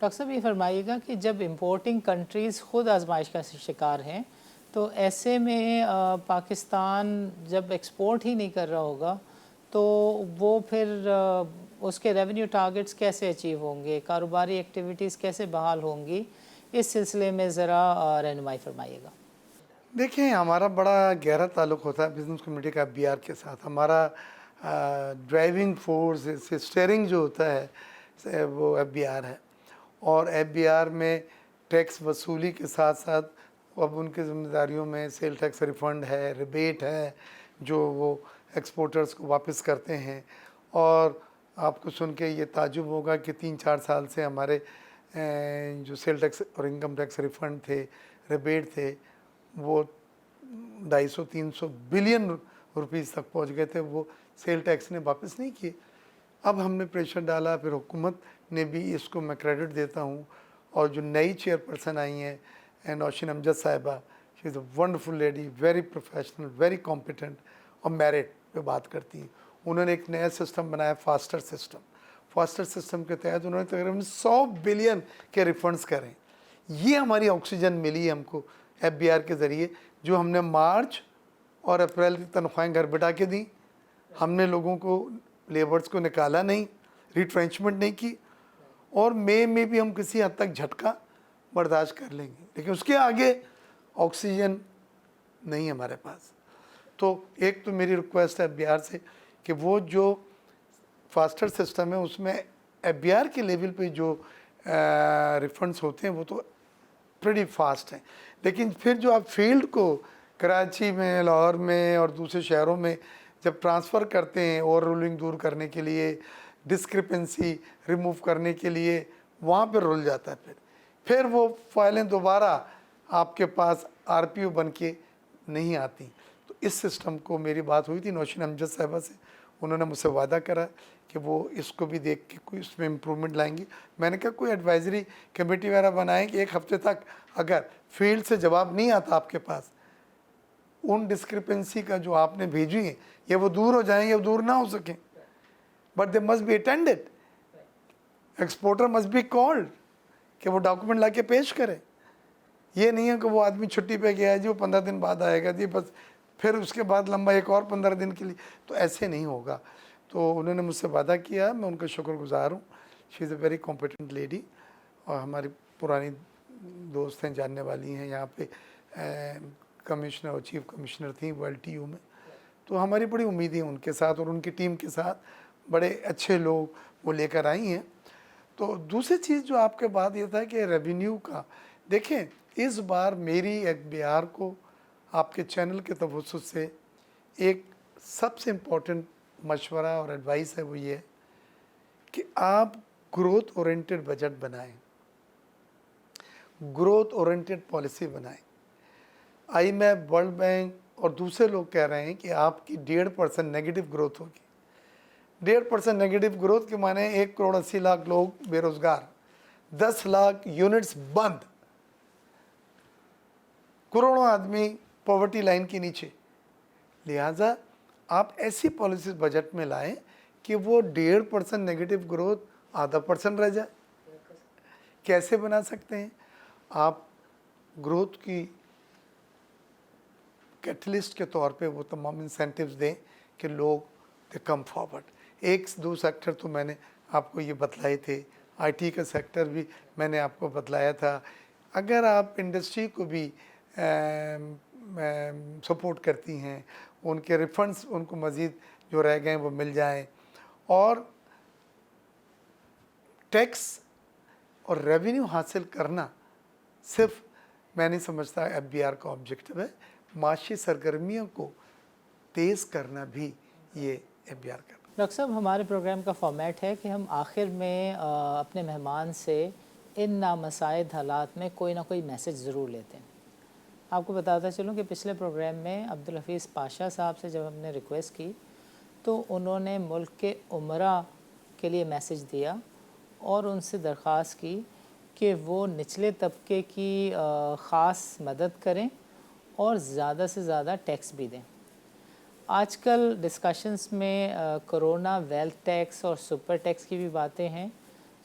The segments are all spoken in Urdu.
ڈاکٹر صاحب یہ فرمائیے گا کہ جب امپورٹنگ کنٹریز خود آزمائش کا شکار ہیں تو ایسے میں پاکستان جب ایکسپورٹ ہی نہیں کر رہا ہوگا تو وہ پھر اس کے ریونیو ٹارگٹس کیسے اچیو ہوں گے، کاروباری ایکٹیویٹیز کیسے بحال ہوں گی، اس سلسلے میں ذرا رہنمائی فرمائیے گا۔ دیکھیں ہمارا بڑا گہرا تعلق ہوتا ہے بزنس کمیونٹی کا FBR کے ساتھ. ہمارا ڈرائیونگ فورس اسٹیئرنگ جو ہوتا ہے وہ FBR ہے، اور FBR میں ٹیکس وصولی کے ساتھ ساتھ اب ان کی ذمہ داریوں میں سیل ٹیکس ریفنڈ ہے، ریبیٹ ہے جو وہ ایکسپورٹرز کو واپس کرتے ہیں. اور آپ کو سن کے یہ تعجب ہوگا کہ 3-4 سال سے ہمارے جو سیل ٹیکس اور انکم ٹیکس ریفنڈ تھے، ریبیٹ تھے، وہ 250-300 بلین روپیز تک پہنچ گئے تھے، وہ سیل ٹیکس نے واپس نہیں کیے. اب ہم نے پریشر ڈالا، پھر حکومت نے بھی، اس کو میں کریڈٹ دیتا ہوں. اور جو نئی چیئر پرسن آئی ہیں نوشین امجد صاحبہ، she is a wonderful lady, very professional, very competent, اور میرٹ پہ بات کرتی ہیں. انہوں نے ایک نیا سسٹم بنایا، فاسٹر سسٹم. فاسٹر سسٹم کے تحت انہوں نے تقریباً 100 بلین کے ریفنڈز کریں. یہ ہماری آکسیجن ملی ہے ہم کو FBR کے ذریعے، جو ہم نے مارچ اور اپریل کی تنخواہیں گھر بٹھا کے دیں. ہم نے لوگوں کو، لیبرز کو نکالا نہیں، ریٹرینچمنٹ نہیں کی. اور مئی میں بھی ہم کسی حد تک جھٹکا برداشت کر لیں گے، لیکن اس کے آگے آکسیجن نہیں ہمارے پاس. تو ایک تو میری ریکویسٹ ہے FBR سے کہ وہ جو فاسٹر سسٹم ہے اس میں FBR کے لیول پہ جو ریفنڈز ہوتے ہیں وہ تو پریٹی فاسٹ ہیں، لیکن پھر جو آپ فیلڈ کو کراچی میں، لاہور میں اور دوسرے شہروں میں جب ٹرانسفر کرتے ہیں، اوور رولنگ دور کرنے کے لیے، ڈسکرپنسی ریموو کرنے کے لیے، وہاں پہ رول جاتا ہے. پھر وہ فائلیں دوبارہ آپ کے پاس RPO بن کے نہیں آتی. تو اس سسٹم کو، میری بات ہوئی تھی نوشین امجد صاحبہ سے، انہوں نے مجھ سے وعدہ کرا کہ وہ اس کو بھی دیکھ کے کوئی اس میں امپرومنٹ لائیں گی. میں نے کہا کوئی ایڈوائزری کمیٹی وغیرہ بنائیں کہ 1 ہفتے تک اگر فیلڈ سے جواب نہیں آتا آپ کے پاس، ان ڈسکرپنسی کا جو آپ نے بھیجی ہیں، یا وہ دور ہو جائیں یا دور نہ ہو سکیں، but they must be attended. Exporter must be called کہ وہ ڈاکومنٹ لا کے پیش کرے. یہ نہیں ہے کہ وہ آدمی چھٹی پہ گیا ہے جی، وہ 15 دن بعد آئے گا جی، بس پھر اس کے بعد لمبا ایک اور 15 دن کے لیے. تو ایسے نہیں ہوگا. تو انہوں نے مجھ سے وعدہ کیا، میں ان کا شکر گزار ہوں. شی is a very competent lady, اور ہماری پرانی دوست ہیں، جاننے والی ہیں. یہاں پہ کمشنر اور چیف کمشنر تھیں LTU میں. تو ہماری بڑی امیدیں ان کے ساتھ اور ان کی ٹیم کے ساتھ، بڑے اچھے لوگ وہ لے کر آئی ہیں. تو دوسری چیز جو آپ کے بات یہ تھا کہ ریونیو کا، دیکھیں اس بار میری FBR کو آپ کے چینل کے توسط سے ایک سب سے امپورٹنٹ مشورہ اور ایڈوائس ہے، وہ یہ ہے کہ آپ گروتھ اورینٹڈ بجٹ بنائیں، گروتھ اورینٹڈ پالیسی بنائیں. IMF، ورلڈ بینک اور دوسرے لوگ کہہ رہے ہیں کہ آپ کی 1.5% نیگیٹو گروتھ ہوگی. 1.5% نیگیٹو گروتھ کے معنی 1.80 کروڑ لوگ بے روزگار، 10 لاکھ یونٹس بند، کروڑوں آدمی پاورٹی لائن کے نیچے. لہٰذا آپ ایسی پالیسیز بجٹ میں لائیں کہ وہ 1.5% نیگیٹو گروتھ 0.5% رہ جائے. کیسے بنا سکتے ہیں؟ آپ گروتھ کی کیٹلسٹ کے طور پہ وہ تمام انسینٹیوز دیں کہ لوگ دے کم فارورڈ. 1-2 سیکٹر تو میں نے آپ کو یہ بتلائے تھے. IT کا سیکٹر بھی میں نے آپ کو بتلایا تھا. اگر آپ انڈسٹری کو بھی سپورٹ کرتی ہیں، ان کے ریفنڈز ان کو مزید جو رہ گئے ہیں وہ مل جائیں. اور ٹیکس اور ریونیو حاصل کرنا صرف میں نہیں سمجھتا FBR کا آبجیکٹو ہے. معاشی سرگرمیوں کو تیز کرنا بھی یہ FBR کا. ڈاکٹر صاحب ہمارے پروگرام کا فارمیٹ ہے کہ ہم آخر میں اپنے مہمان سے ان نامساعد حالات میں کوئی نہ کوئی میسج ضرور لیتے ہیں. آپ کو بتاتا چلوں کہ پچھلے پروگرام میں عبدالحفیظ پاشا صاحب سے جب ہم نے ریکویسٹ کی تو انہوں نے ملک کے عمرہ کے لیے میسج دیا اور ان سے درخواست کی کہ وہ نچلے طبقے کی خاص مدد کریں اور زیادہ سے زیادہ ٹیکس بھی دیں. آج کل ڈسکشنز میں کرونا ویلتھ ٹیکس اور سپر ٹیکس کی بھی باتیں ہیں.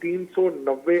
390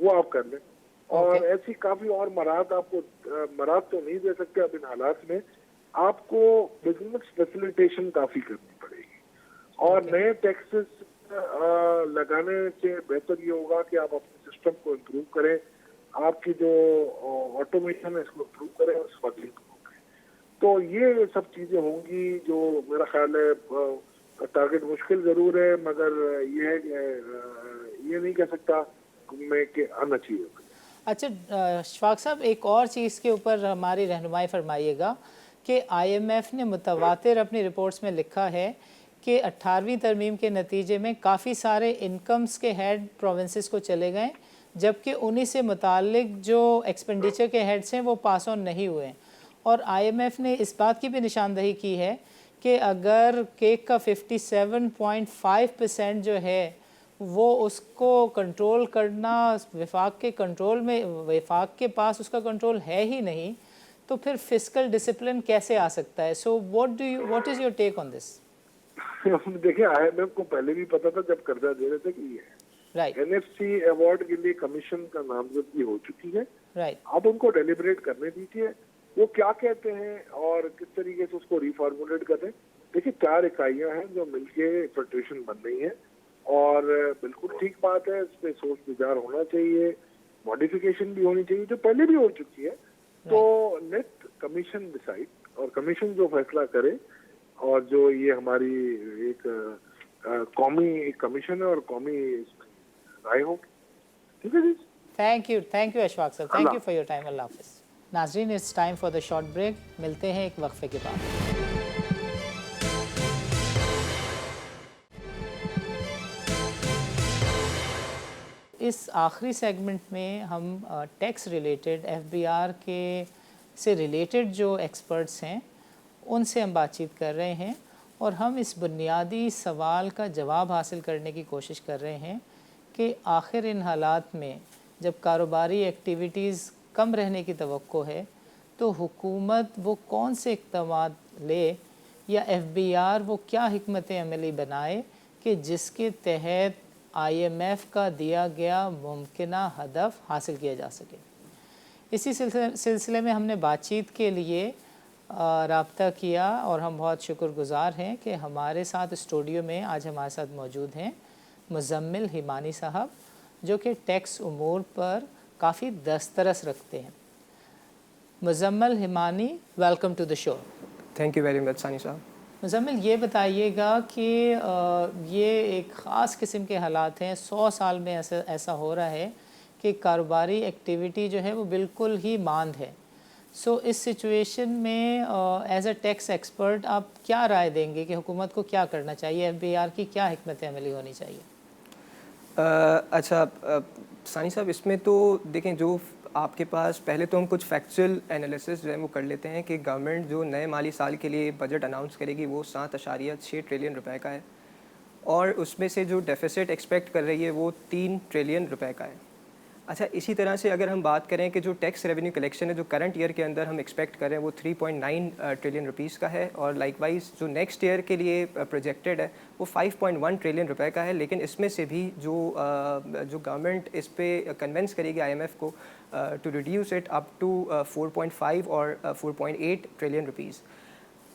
وہ آپ کر لیں. اور Okay. ایسی کافی اور مراحت آپ کو مراحت تو نہیں دے سکتے اب ان حالات میں. آپ کو بزنس فیسیلیٹیشن کافی کرنی پڑے گی اور Okay. نئے ٹیکسز لگانے سے بہتر یہ ہوگا کہ آپ اپنے سسٹم کو امپروو کریں, آپ کی جو آٹومیشن ہے اس کو امپروو کریں اور اسمگلنگ کو روکیں. تو یہ سب چیزیں ہوں گی جو میرا خیال ہے ٹارگیٹ مشکل ضرور ہے, مگر یہ ہے کہ یہ نہیں کہہ سکتا میں کہ ان اچیویبل. اچھا اشفاق صاحب, ایک اور چیز کے اوپر ہماری رہنمائی فرمائیے گا کہ آئی ایم ایف نے متواتر اپنی رپورٹس میں لکھا ہے کہ 18ویں ترمیم کے نتیجے میں کافی سارے انکمز کے ہیڈ پروونسز کو چلے گئے, جبکہ انہی سے متعلق جو ایکسپینڈیچر کے ہیڈس ہیں وہ پاس آن نہیں ہوئے ہیں. اور آئی ایم ایف نے اس بات کی بھی نشاندہی کی ہے کہ اگر کیک کا 57.5% جو ہے وہ اس کو کنٹرول کرنا وفاق کے کنٹرول میں, وفاق کے پاس اس کا کنٹرول ہے ہی نہیں, تو پھر فسکل ڈسپلن کیسے آ سکتا ہے؟ So what is your take on this? دیکھیں آئی ایم ایف کو پہلے بھی پتا تھا جب قرضہ دے رہے تھے کہ یہ ہے. Right N F C award کے لیے کمیشن کا نامزدگی ہو چکی ہے. رائٹ آپ ان کو ڈیلیبریٹ کرنے دیجیے وہ کیا کہتے ہیں اور کس طریقے سے اس کو ریفارمولیٹ کریں. دیکھیے 4 اکائیاں ہیں جو مل کے فیڈریشن بن رہی ہیں اور بالکل ٹھیک بات ہے, اس پہ سوچ بچار ہونا چاہیے, ماڈیفیکیشن بھی ہونی چاہیے جو پہلے بھی ہو چکی ہے. تو نیٹ کمیشن ڈیسائیڈ, اور کمیشن جو فیصلہ کرے, اور جو یہ ہماری ایک قومی کمیشن ہے اور قومی رائے ہوگی. ٹھیک ہے جی, تھینک یو اشفاق صاحب, تھینک اللہ یو فار یور ٹائم. اللہ حافظ. ناظرین, it's time for the short break. ملتے ہیں ایک وقفے کے بعد. اس آخری سیگمنٹ میں ہم tax related F B R کے سے ریلیٹڈ جو ایکسپرٹس ہیں ان سے ہم بات چیت کر رہے ہیں, اور ہم اس بنیادی سوال کا جواب حاصل کرنے کی کوشش کر رہے ہیں کہ آخر ان حالات میں جب کاروباری ایکٹیویٹیز کم رہنے کی توقع ہے تو حکومت وہ کون سے اقدامات لے, یا ایف بی آر وہ کیا حکمت عملی بنائے کہ جس کے تحت آئی ایم ایف کا دیا گیا ممکنہ ہدف حاصل کیا جا سکے. اسی سلسلے میں ہم نے بات چیت کے لیے رابطہ کیا, اور ہم بہت شکر گزار ہیں کہ ہمارے ساتھ اسٹوڈیو میں آج ہمارے ساتھ موجود ہیں مزمل ہمانی صاحب, جو کہ ٹیکس امور پر کافی دسترس رکھتے ہیں. Muzammil Humani, welcome to the show. Thank you very much Sani صاحب. مزمل, یہ بتائیے گا کہ یہ ایک خاص قسم کے حالات ہیں, 100 سال میں ایسا ہو رہا ہے کہ کاروباری ایکٹیویٹی جو ہے وہ بالکل ہی ماند ہے. سو اس سچویشن میں ایز اے ٹیکس ایکسپرٹ آپ کیا رائے دیں گے کہ حکومت کو کیا کرنا چاہیے, ایف بی آر کی کیا حکمت عملی ہونی چاہیے؟ اچھا ثانی صاحب, اس میں تو دیکھیں جو آپ کے پاس پہلے تو ہم کچھ فیکچوئل انالیسس جو ہے وہ کر لیتے ہیں کہ گورنمنٹ جو نئے مالی سال کے لیے بجٹ اناؤنس کرے گی وہ 7.6 ٹریلین روپے کا ہے, اور اس میں سے جو ڈیفیسٹ ایکسپیکٹ کر رہی ہے وہ 3 ٹریلین روپے کا ہے. اچھا, اسی طرح سے اگر ہم بات کریں کہ جو ٹیکس ریونیو کلیکشن ہے جو کرنٹ ایئر کے اندر ہم ایکسپیکٹ کر رہے ہیں وہ 3.9 ٹریلین روپیز کا ہے, اور لائک وائز جو نیکسٹ ایئر کے لیے پروجیکٹڈ ہے وہ 5.1 ٹریلین روپے کا ہے. لیکن اس میں سے بھی جو گورنمنٹ اس پہ کنونس کرے گی آئی ایم ایف کو to reduce it up to 4.5 اور 4.8 ٹریلین روپیز.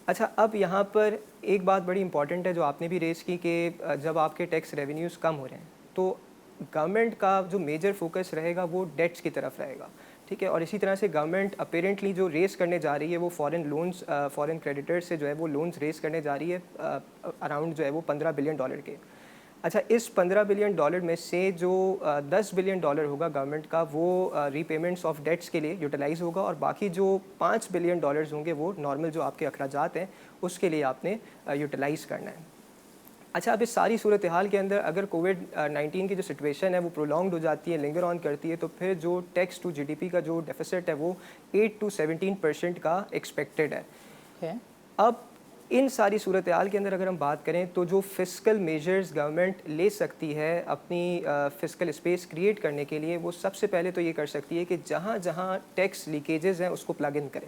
اچھا, اب یہاں پر ایک بات بڑی امپورٹنٹ ہے جو آپ نے بھی ریز کی کہ جب آپ کے ٹیکس ریونیوز کم ہو رہے ہیں تو گورنمنٹ کا جو میجر فوکس رہے گا وہ ڈیٹس کی طرف رہے گا. ٹھیک ہے, اور اسی طرح سے گورنمنٹ اپیرنٹلی جو ریز کرنے جا رہی ہے وہ فارن لونز, فارن کریڈیٹر سے جو ہے وہ لونز ریز کرنے جا رہی ہے اراؤنڈ جو ہے وہ $15 بلین کے. اچھا, اس $15 بلین میں سے جو $10 بلین ہوگا گورنمنٹ کا وہ ری پیمنٹس آف ڈیٹس کے لیے یوٹیلائز ہوگا, اور باقی جو $5 بلین ہوں گے وہ نارمل جو آپ کے اخراجات ہیں اس کے لیے آپ نے یوٹیلائز کرنا ہے. اچھا, اب اس ساری صورتحال کے اندر اگر کووڈ-19 کی جو سچویشن ہے وہ پرولونگڈ ہو جاتی ہے, لنگر آن کرتی ہے, تو پھر جو tax to G D P کا جو ڈیفیسٹ ہے وہ 8 to 17% کا ایکسپیکٹڈ ہے. اب ان ساری صورتحال کے اندر اگر ہم بات کریں تو جو فسکل میجرز گورنمنٹ لے سکتی ہے اپنی فسکل اسپیس کریٹ کرنے کے لیے, وہ سب سے پہلے تو یہ کر سکتی ہے کہ جہاں جہاں ٹیکس لیکیجز ہیں اس کو پلگ ان کریں.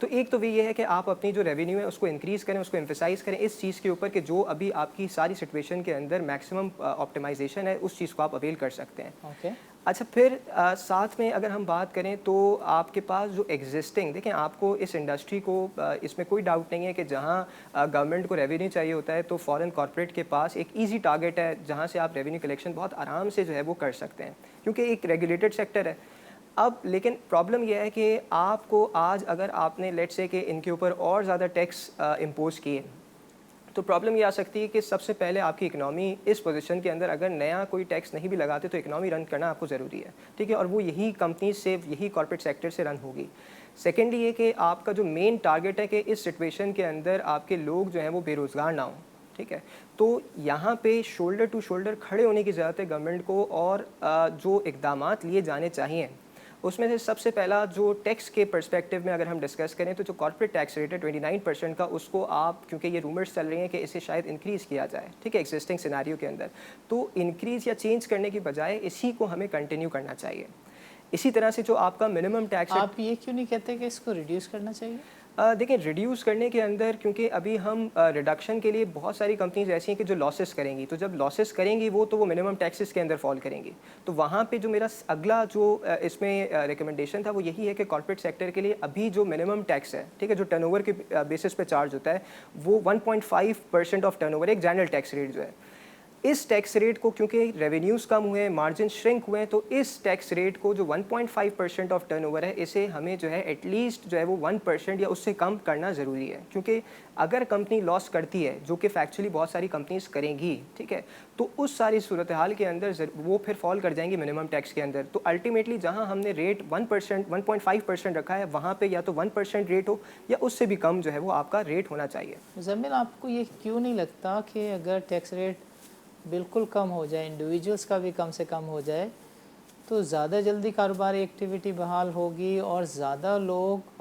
تو ایک تو یہ ہے کہ آپ اپنی جو ریونیو ہے اس کو انکریز کریں, اس کو ایمفیسائز کریں اس چیز کے اوپر کہ جو ابھی آپ کی ساری سچویشن کے اندر میکسیمم آپٹیمائزیشن ہے اس چیز کو آپ اویل کر سکتے ہیں. اوکے. اچھا پھر ساتھ میں اگر ہم بات کریں تو آپ کے پاس جو ایگزسٹنگ, دیکھیں آپ کو اس انڈسٹری کو اس میں کوئی ڈاؤٹ نہیں ہے کہ جہاں گورنمنٹ کو ریونیو چاہیے ہوتا ہے تو فورن کارپوریٹ کے پاس ایک ایزی ٹارگیٹ ہے جہاں سے آپ ریونیو کلیکشن بہت آرام سے جو ہے وہ کر سکتے ہیں کیونکہ ایک ریگولیٹڈ سیکٹر ہے. اب لیکن پرابلم یہ ہے کہ آپ کو آج اگر آپ نے لیٹ سے کہ ان کے اوپر اور زیادہ ٹیکس امپوز کیے تو پرابلم یہ آ سکتی ہے کہ سب سے پہلے آپ کی اکنامی اس پوزیشن کے اندر اگر نیا کوئی ٹیکس نہیں بھی لگاتے تو اکنامی رن کرنا آپ کو ضروری ہے, ٹھیک ہے, اور وہ یہی کمپنیز سے یہی کارپوریٹ سیکٹر سے رن ہوگی. سیکنڈلی یہ کہ آپ کا جو مین ٹارگیٹ ہے کہ اس سچویشن کے اندر آپ کے لوگ جو ہیں وہ بے روزگار نہ ہوں, ٹھیک ہے. تو یہاں پہ شولڈر ٹو شولڈر کھڑے ہونے کی ضرورت ہے گورنمنٹ کو, اور جو اقدامات لیے جانے چاہیے اس میں سے سب سے پہلا جو ٹیکس کے پرسپیکٹیو میں اگر ہم ڈسکس کریں تو جو کارپوریٹ ٹیکس ریٹ ہے 29% کا, اس کو آپ کیونکہ یہ رومرز چل رہی ہیں کہ اسے شاید انکریز کیا جائے, ٹھیک ہے, ایگزسٹنگ سیناریو کے اندر, تو انکریز یا چینج کرنے کی بجائے اسی کو ہمیں کنٹینیو کرنا چاہیے. اسی طرح سے جو آپ کا منیمم ٹیکس ہے, آپ یہ کیوں نہیں کہتے کہ اس کو ریڈیوس کرنا چاہیے؟ دیکھیں ریڈیوس کرنے کے اندر کیونکہ ابھی ہم ریڈکشن کے لیے بہت ساری کمپنیز ایسی ہیں کہ جو لاسز کریں گی, تو جب لاسز کریں گی وہ تو وہ منیمم ٹیکسز کے اندر فال کریں گی. تو وہاں پہ جو میرا اگلا جو اس میں ریکمنڈیشن تھا وہ یہی ہے کہ کارپوریٹ سیکٹر کے لیے ابھی جو منیمم ٹیکس ہے, ٹھیک ہے, جو ٹرن اوور کے بیسس پہ چارج ہوتا ہے وہ 1.5% آف ٹرن اوور, ایک جنرل ٹیکس ریٹ جو ہے, اس ٹیکس ریٹ کو کیونکہ ریونیوز کم ہوئے ہیں, مارجن شرنک ہوئے ہیں, تو اس ٹیکس ریٹ کو جو 1.5% آف ٹرن اوور ہے اسے ہمیں جو ہے ایٹ لیسٹ جو ہے وہ 1% یا اس سے کم کرنا ضروری ہے. کیونکہ اگر کمپنی لاس کرتی ہے, جو کہ فیکچولی بہت ساری کمپنیز کریں گی, ٹھیک ہے, تو اس ساری صورتحال کے اندر وہ پھر فال کر جائیں گی منیمم ٹیکس کے اندر. تو الٹیمیٹلی جہاں ہم نے ریٹ 1.5% رکھا ہے وہاں پہ یا تو 1% ریٹ ہو یا اس سے بھی کم جو ہے وہ آپ کا ریٹ ہونا چاہیے. مزمل, آپ کو یہ کیوں نہیں لگتا کہ اگر ٹیکس ریٹ بالکل کم ہو جائے, انڈیویجولس کا بھی کم سے کم ہو جائے, تو زیادہ جلدی کاروباری ایکٹیویٹی بحال ہوگی اور زیادہ لوگ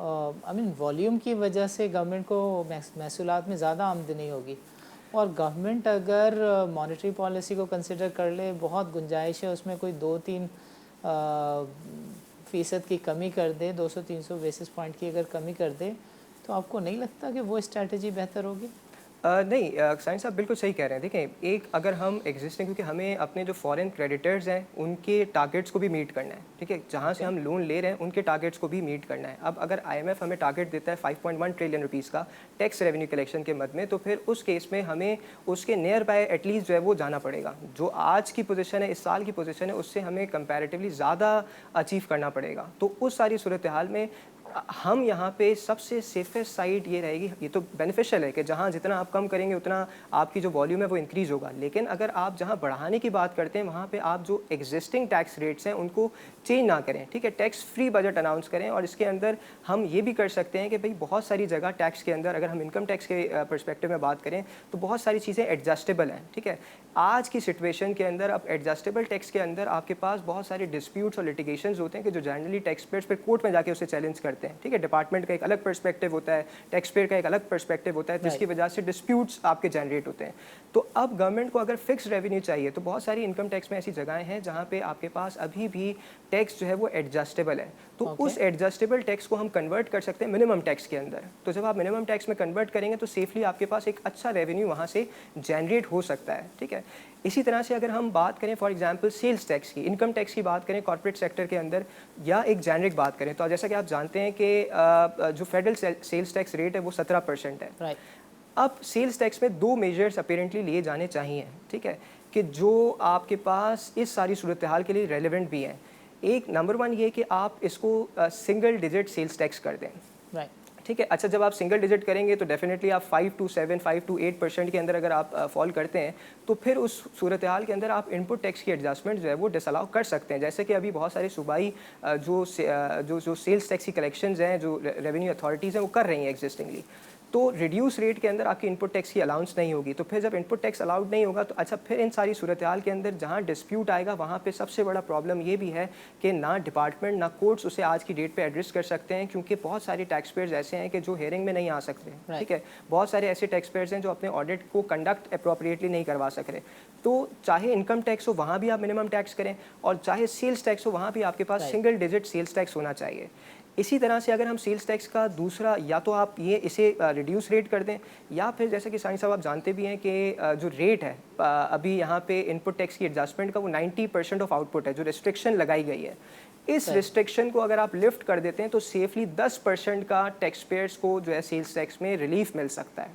والیوم کی وجہ سے گورنمنٹ کو محصولات میں زیادہ آمدنی ہوگی, اور گورنمنٹ اگر مانیٹری پالیسی کو کنسیڈر کر لے, بہت گنجائش ہے اس میں کوئی 2-3% کی کمی کر دے, 200-300 بیسس پوائنٹ کی اگر کمی کر دے, تو آپ کو نہیں لگتا کہ وہ اسٹریٹجی بہتر ہوگی؟ نہیں, سائنس صاحب بالکل صحیح کہہ رہے ہیں. دیکھیں ایک اگر ہم ایگزسٹنگ, کیونکہ ہمیں اپنے جو فورن کریڈیٹرز ہیں ان کے ٹارگیٹس کو بھی میٹ کرنا ہے, ٹھیک ہے, جہاں سے ہم لون لے رہے ہیں ان کے ٹارگیٹس کو بھی میٹ کرنا ہے. اب اگر IMF ہمیں ٹارگیٹ دیتا ہے 5.1 ٹریلین روپیز کا ٹیکس ریونیو کلیکشن کے مد میں, تو پھر اس کیس میں ہمیں اس کے نیئر بائی ایٹ لیسٹ جو ہے وہ جانا پڑے گا. جو آج کی پوزیشن ہے, اس سال کی پوزیشن ہے, اس سے ہمیں کمپیریٹیولی زیادہ اچیو کرنا پڑے گا. تو اس ساری صورتحال میں ہم یہاں پہ سب سے سیفسٹ سائڈ یہ رہے گی, یہ تو بینیفیشل ہے کہ جہاں جتنا آپ کم کریں گے اتنا آپ کی جو والیوم ہے وہ انکریز ہوگا, لیکن اگر آپ جہاں بڑھانے کی بات کرتے ہیں وہاں پہ آپ جو ایگزسٹنگ ٹیکس ریٹس ہیں ان کو چینج نہ کریں, ٹھیک ہے, ٹیکس فری بجٹ اناؤنس کریں. اور اس کے اندر ہم یہ بھی کر سکتے ہیں کہ بھئی بہت ساری جگہ ٹیکس کے اندر اگر ہم انکم ٹیکس کے پرسپیکٹیو میں بات کریں تو بہت ساری چیزیں ایڈجسٹیبل ہیں, ٹھیک ہے. آج کی سچویشن کے اندر اب ایڈجسٹیبل ٹیکس کے اندر آپ کے پاس بہت سارے ڈسپیوٹس اور لٹیگیشنز ہوتے ہیں کہ جو جنرلی ٹیکس پیئرس پہ کورٹ میں جا کے اسے چیلنج کرتے ہیں, ٹھیک ہے. ڈپارٹمنٹ کا ایک الگ پرسپیکٹیو ہوتا ہے, ٹیکس پیئر کا ایک الگ پرسپیکٹیو ہوتا ہے, جس کی وجہ سے ڈسپیوٹس آپ کے جنریٹ ہوتے ہیں. تو اب گورنمنٹ کو اگر فکس ریونیو چاہیے تو بہت ساری انکم ٹیکس میں ایسی جگہیں ہیں جہاں پہ آپ کے پاس ابھی بھی ٹیکس جو ہے وہ ایڈجسٹیبل ہے. تو اس ایڈجسٹیبل ٹیکس کو ہم کنورٹ کر سکتے ہیں منیمم ٹیکس کے اندر. تو جب آپ منیمم ٹیکس میں کنورٹ کریں گے تو سیفلی آپ کے پاس ایک اچھا ریونیو وہاں سے جنریٹ ہو سکتا ہے, ٹھیک ہے. اسی طرح سے اگر ہم بات کریں فار ایگزامپل سیلز ٹیکس کی, انکم ٹیکس کی بات کریں کارپوریٹ سیکٹر کے اندر, یا ایک جنرک بات کریں, تو جیسا کہ آپ جانتے ہیں کہ جو فیڈرل سیلز ٹیکس ریٹ ہے وہ 17% ہے. اب سیلز ٹیکس میں 2 میجرز اپیرنٹلی لیے جانے چاہیے, ٹھیک ہے, کہ جو آپ کے پاس اس ساری صورتحال کے لیے ریلیونٹ بھی ہیں. ایک نمبر 1 یہ کہ آپ اس کو سنگل ڈیجٹ سیلز ٹیکس کر دیں, ٹھیک ہے. اچھا, جب آپ سنگل ڈیجٹ کریں گے تو ڈیفینیٹلی آپ 5 to 7, 5 to 8% کے اندر اگر آپ فال کرتے ہیں تو پھر اس صورتحال کے اندر آپ ان پٹ ٹیکس کی ایڈجسٹمنٹ جو ہے وہ ڈس الاؤ کر سکتے ہیں, جیسے کہ ابھی بہت سارے صوبائی جو سیلز ٹیکس کی کلیکشنز ہیں, جو ریونیو اتھارٹیز ہیں, وہ کر رہی ہیں ایگزسٹنگلی. تو ریڈیوس ریٹ کے اندر آپ کی ان پٹ ٹیکس کی الاؤنس نہیں ہوگی. تو پھر جب ان پٹ ٹیکس الاؤڈ نہیں ہوگا تو اچھا پھر ان ساری صورتحال کے اندر جہاں ڈسپیوٹ آئے گا وہاں پہ سب سے بڑا پرابلم یہ بھی ہے کہ نہ ڈپارٹمنٹ نہ کورٹس اسے آج کی ڈیٹ پہ ایڈریس کر سکتے ہیں, کیونکہ بہت سارے ٹیکس پیئرز ایسے ہیں کہ جو ہیئرنگ میں نہیں آ سکتے, ٹھیک ہے. بہت سارے ایسے ٹیکس پیئرز ہیں جو اپنے آڈٹ کو کنڈکٹ اپروپریٹلی نہیں کروا سک رہے. تو چاہے انکم ٹیکس ہو وہاں بھی آپ منیمم ٹیکس کریں, اور چاہے سیلز ٹیکس ہو وہاں بھی آپ کے پاس سنگل ڈیجٹ سیلز ٹیکس ہونا چاہیے. اسی طرح سے اگر ہم سیلز ٹیکس کا دوسرا یا تو آپ یہ اسے ریڈیوس ریٹ کر دیں یا پھر جیسا کہ ثانی صاحب آپ جانتے بھی ہیں کہ جو ریٹ ہے ابھی یہاں پہ ان پٹ ٹیکس کی ایڈجسٹمنٹ کا وہ 90% آف آؤٹ پٹ ہے جو ریسٹرکشن لگائی گئی ہے. اس ریسٹرکشن کو اگر آپ لفٹ کر دیتے ہیں تو سیفلی 10% کا ٹیکس پیئرس کو جو ہے سیلز ٹیکس میں ریلیف مل سکتا ہے.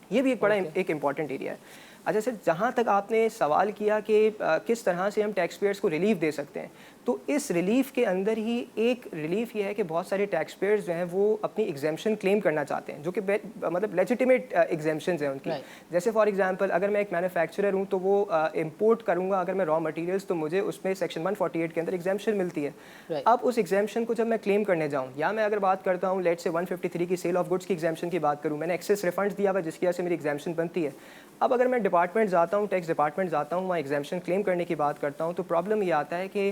یہ بھی ایک بڑا ایک امپورٹنٹ ایریا ہے. اچھا سر, جہاں تک آپ نے سوال کیا کہ کس طرح سے ہم ٹیکس پیئرس کو ریلیف دے سکتے ہیں, تو اس ریلیف کے اندر ہی ایک ریلیف یہ ہے کہ بہت سارے ٹیکس پیئرز جو ہیں وہ اپنی ایگزیمشن کلیم کرنا چاہتے ہیں جو کہ مطلب لیجیٹیمیٹ ایگزیمشنز ہیں ان کی. جیسے فار ایگزامپل اگر میں ایک مینوفیکچرر ہوں تو وہ امپورٹ کروں گا اگر میں را مٹیریلس, تو مجھے اس میں سیکشن 148 کے اندر ایگزیمشن ملتی ہے. اب اس ایگزیمشن کو جب میں کلیم کرنے جاؤں, یا میں اگر بات کرتا ہوں لیٹ سے 153 کی سیل آف گڈس کی ایگزیمشن کی بات کروں, میں نے ایکسیس ریفنڈس دیا ہوا جس کی وجہ سے میری ایگزیمشن بنتی ہے. اب اگر میں ڈپارٹمنٹ جاتا ہوں, ٹیکس ڈپارٹمنٹ جاتا ہوں, وہاں ایگزیمشن کلیم کرنے کی بات کرتا ہوں, تو پرابلم یہ آتا ہے کہ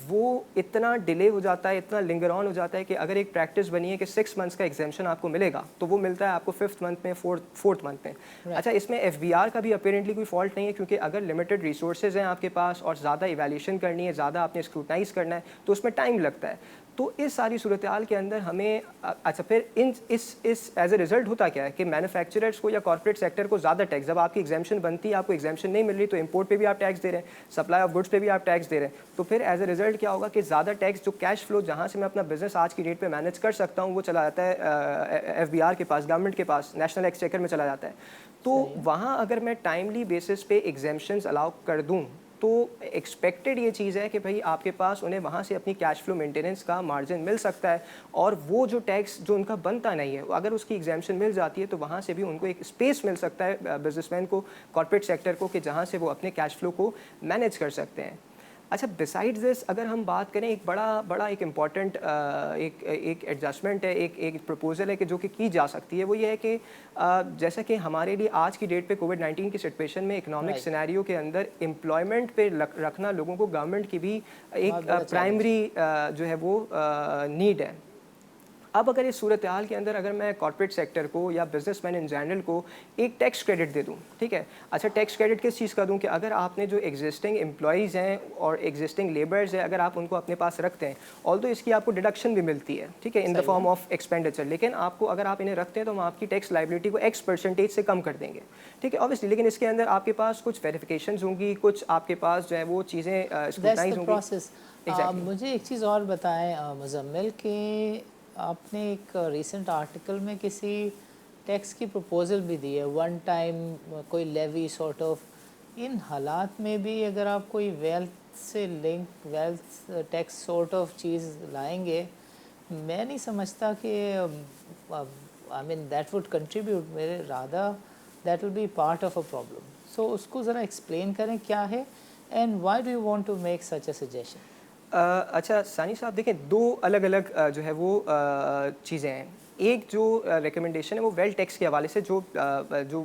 وہ اتنا ڈیلے ہو جاتا ہے, اتنا لنگر آن ہو جاتا ہے کہ اگر ایک پریکٹس بنی ہے کہ 6 منتھس کا ایگزیمشن آپ کو ملے گا, تو وہ ملتا ہے آپ کو 5th منتھ میں, 4th منتھ میں. اچھا, اس میں ایف بی آر کا بھی اپیرنٹلی کوئی فالٹ نہیں ہے, کیونکہ اگر لمیٹڈ ریسورسز ہیں آپ کے پاس اور زیادہ ایویلیوشن کرنی ہے, زیادہ آپ نے اسکروٹنائز کرنا ہے, تو اس میں ٹائم لگتا ہے. تو اس ساری صورتحال کے اندر ہمیں اچھا پھر اس ایز اے ریزلٹ ہوتا کیا ہے کہ مینوفیکچررس کو یا کارپوریٹ سیکٹر کو زیادہ ٹیکس, جب آپ کی ایگزیمشن بنتی ہے آپ کو ایگزیمشن نہیں مل رہی, تو امپورٹ پہ بھی آپ ٹیکس دے رہے ہیں, سپلائی آف گڈس پہ بھی آپ ٹیکس دے رہے ہیں. تو پھر ایز اے ریزلٹ کیا ہوگا کہ زیادہ ٹیکس جو کیش فلو جہاں سے میں اپنا بزنس آج کی ڈیٹ پہ مینیج کر سکتا ہوں وہ چلا جاتا ہے ایف بی آر کے پاس, گورنمنٹ کے پاس, نیشنل ایکسچیکر میں چلا جاتا ہے. تو وہاں اگر میں ٹائملی بیسس پہ ایگزیمشنز الاؤ کر دوں تو ایکسپیکٹڈ یہ چیز ہے کہ بھائی آپ کے پاس انہیں وہاں سے اپنی کیش فلو مینٹیننس کا مارجن مل سکتا ہے, اور وہ جو ٹیکس جو ان کا بنتا نہیں ہے اگر اس کی ایگزیمشن مل جاتی ہے تو وہاں سے بھی ان کو ایک اسپیس مل سکتا ہے بزنس مین کو, کارپوریٹ سیکٹر کو, کہ جہاں سے وہ اپنے کیش فلو کو مینیج کر سکتے ہیں. اچھا, بسائڈ دس اگر ہم بات کریں, ایک بڑا ایک امپورٹنٹ ایک ایڈجسٹمنٹ ہے, ایک پروپوزل ہے کہ جو کہ کی جا سکتی ہے, وہ یہ ہے کہ جیسا کہ ہمارے لیے آج کی ڈیٹ پہ کووڈ-19 کی سچویشن میں اکنامک سینیریو کے اندر امپلائمنٹ پہ رکھنا لوگوں کو گورنمنٹ کی بھی ایک پرائمری جو ہے وہ نیڈ ہے. اب اگر اس صورتحال کے اندر اگر میں کارپوریٹ سیکٹر کو یا بزنس مین ان جنرل کو ایک ٹیکس کریڈٹ دے دوں, ٹھیک ہے, اچھا ٹیکس کریڈٹ کس چیز کا دوں کہ اگر آپ نے جو ایگزسٹنگ امپلائیز ہیں اور ایگزسٹنگ لیبرز ہیں اگر آپ ان کو اپنے پاس رکھتے ہیں, آلدو اس کی آپ کو ڈیڈکشن بھی ملتی ہے, ٹھیک ہے, ان دا فارم آف ایکسپینڈیچر, لیکن آپ کو اگر آپ انہیں رکھتے ہیں تو ہم آپ کی ٹیکس لائبلٹی کو X% سے کم کر دیں گے, ٹھیک ہے, اوبیسلی, لیکن اس کے اندر آپ کے پاس کچھ ویریفیکیشنز ہوں گی, کچھ آپ کے پاس جو ہے وہ چیزیں اسکروٹنائز ہوں گی. مجھے ایک چیز اور بتائیں مزمل, کہ آپ نے ایک ریسنٹ آرٹیکل میں کسی ٹیکس کی پروپوزل بھی دی ہے, ون ٹائم کوئی لیوی سارٹ آف. ان حالات میں بھی اگر آپ کوئی ویلتھ سے link wealth tax sort of چیز لائیں گے, میں نہیں سمجھتا کہ I mean that would contribute, میرے rather that will be part of a problem. So اس کو ذرا ایکسپلین کریں کیا ہے, and why do you want to make such a suggestion. اچھا ثانی صاحب, دیکھیں دو الگ الگ جو ہے وہ چیزیں ہیں. ایک جو ریکمنڈیشن ہے وہ ویلتھ ٹیکس کے حوالے سے جو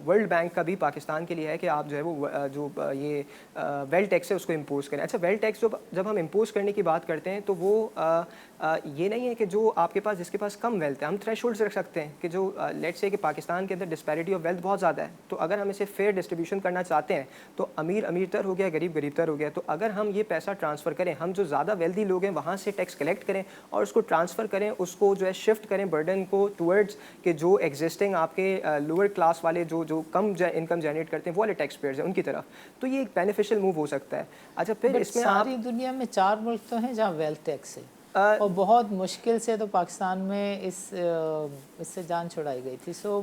ورلڈ بینک کا بھی پاکستان کے لیے ہے کہ آپ جو ہے وہ جو یہ ویلتھ ٹیکس ہے اس کو امپوز کریں. اچھا, ویلتھ ٹیکس جب ہم امپوز کرنے کی بات کرتے ہیں تو وہ یہ نہیں ہے کہ جو آپ کے پاس جس کے پاس کم ویلتھ ہے, ہم تھریش ہولڈز رکھ سکتے ہیں کہ جو لیٹ سے کہ پاکستان کے اندر ڈسپیرٹی آف ویلتھ بہت زیادہ ہے, تو اگر ہم اسے فیئر ڈسٹریبیوشن کرنا چاہتے ہیں تو امیر تر ہو گیا, غریب تر ہو گیا, تو اگر ہم یہ پیسہ ٹرانسفر کریں, ہم جو زیادہ ویلدی لوگ ہیں وہاں سے ٹیکس کلیکٹ کریں اور اس کو ٹرانسفر کریں, اس کو جو ہے شفٹ کریں برڈن کو ٹورڈز کہ جو ایگزسٹنگ آپ کے لوور کلاس والے جو کم انکم جنریٹ کرتے ہیں وہ والے ٹیکس پیئرز ہیں ان کی طرف, تو یہ ایک بینیفیشل موو ہو سکتا ہے. اچھا, پھر اس میں ساری دنیا میں 4 ملک تو ہیں جہاں ویلتھ ٹیکس ہے, اور بہت مشکل سے تو پاکستان میں اس سے جان چھڑائی گئی تھی. سو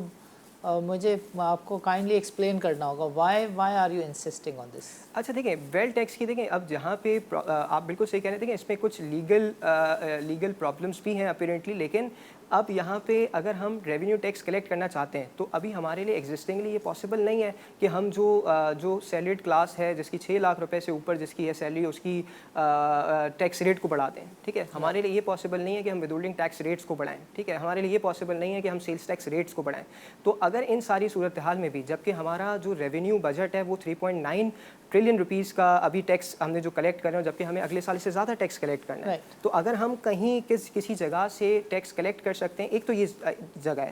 مجھے آپ کو کائنڈلی ایکسپلین کرنا ہوگا وائی آر یو انسسٹنگ آن دس. اچھا, دیکھیں ویلتھ ٹیکس کی, دیکھیں اب جہاں پہ آپ بالکل صحیح کہہ رہے ہیں, دیکھیں اس میں کچھ لیگل پرابلمس بھی ہیں اپیرنٹلی, لیکن اب یہاں پہ اگر ہم ریونیو ٹیکس کلیکٹ کرنا چاہتے ہیں تو ابھی ہمارے لیے ایگزسٹنگلی یہ پاسبل نہیں ہے کہ ہم جو سیلریڈ کلاس ہے جس کی 6 لاکھ روپے سے اوپر جس کی ہے سیلری, اس کی ٹیکس ریٹ کو بڑھا دیں, ٹھیک ہے. ہمارے لیے یہ پاسبل نہیں ہے کہ ہم ودہولڈنگ ٹیکس ریٹس کو بڑھائیں, ٹھیک ہے. ہمارے لیے یہ پاسبل نہیں ہے کہ ہم سیلس ٹیکس ریٹس کو بڑھائیں. تو اگر ان ساری صورتحال میں بھی جبکہ ہمارا جو ریونیو بجٹ ہے وہ 3.9 ٹریلین روپیز کا ابھی ٹیکس ہم نے جو کلیکٹ کر رہے ہیں, جبکہ ہمیں اگلے سال سے زیادہ ٹیکس کلیکٹ کرنا ہے, تو اگر ہم کہیں کسی جگہ سے ٹیکس کلیکٹ کر سکتے ہیں, ایک تو یہ جگہ ہے.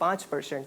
5%,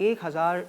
1000